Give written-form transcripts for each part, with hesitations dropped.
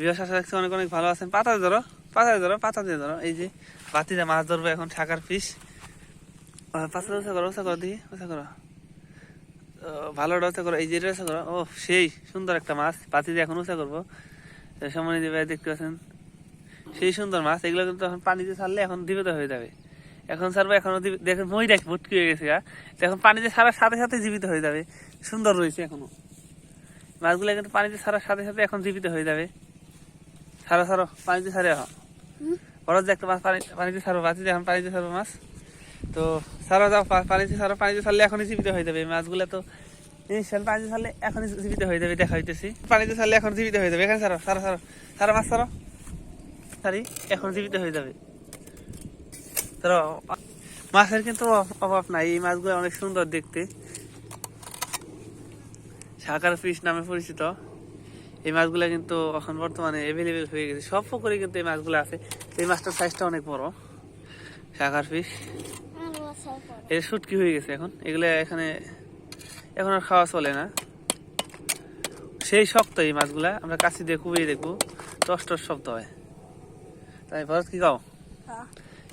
বিবাস আশা রাখছি অনেক অনেক ভালো আছেন। পাতা দিয়ে ধরো, পাতা দিয়ে ধরো, পাতা দিয়ে ধরো। এই যে বাতিতে মাছ ধরবো এখন, শাকার ফিশ। পাতা ওষা করো, ওষা করো, দিই ওষা করো, ভালো ওষা করো। এই যে ওষা করো। ও সেই সুন্দর একটা মাছ, বাতিতে এখন ওষা করবো। সামনে যে ভাই দেখতে পাচ্ছেন, সেই সুন্দর মাছ। এগুলো কিন্তু এখন পানিতে ছাড়লে এখন জীবিত হয়ে যাবে। এখন ছাড়বো, এখনো দেখেন মই রাখি ভটকি হয়ে গেছে। এখন পানিতে ছাড়ার সাথে সাথে জীবিত হয়ে যাবে। সুন্দর রয়েছে এখনো মাছগুলো, কিন্তু পানিতে ছাড়ার সাথে সাথে এখন জীবিত হয়ে যাবে। ছাড়ো ছাড়ো, পানিতে ছাড়ে এখন বড় যে একটা মাছ পানিতে ছাড়বো, বাতিতে এখন পানিতে ছাড়বো মাছ। তো ছাড়ো, যাও পানিতে ছাড়ো। পানিতে ছাড়লে এখনই জীবিত হয়ে যাবে মাছগুলো। তো পানিতে ছাড়লে এখনই জীবিত হয়ে যাবে, দেখা হইতেছি। পানিতে ছাড়লে এখন জীবিত হয়ে যাবে। এখানে ছাড়ো, ছাড়ো ছাড়ো, ছাড়ো মাছ ছাড়ো, ছাড়ি এখন জীবিত হয়ে যাবে। ধরো, মাছের কিন্তু অভাব নাই, এই মাছগুলো অনেক সুন্দর দেখতে, শাকার ফিশ নামে পরিচিত। এই মাছগুলো কিন্তু এখন বর্তমানে অ্যাভেলেবেল হয়ে গেছে, সব পুকুরে কিন্তু এই মাছগুলো আছে। এই মাছটার সাইজটা অনেক বড়, শাকার ফিশ। এর শুটকি হয়ে গেছে এখন, এগুলো এখানে এখন আর খাওয়া চলে না। সেই শক্ত এই মাছগুলা, আমরা কাছি দিয়ে কুবিয়ে দেখবো, টস টস শব্দ হয়। তাই ভরত কি খাও?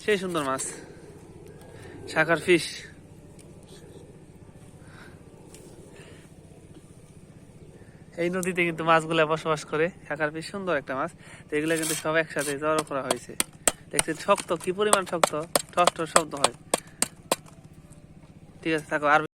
সেই সুন্দর মাছ, শাকার ফিশ। এই নদীতে কিন্তু মাছগুলা বসবাস করে, শাকার ফিশ সুন্দর একটা মাছ। তো এগুলো কিন্তু সব একসাথে জড়ো করা হয়েছে। দেখছেন শক্ত, কি পরিমাণ শক্ত, টস টস শব্দ হয়। ঠিক আছে, থাকো। আর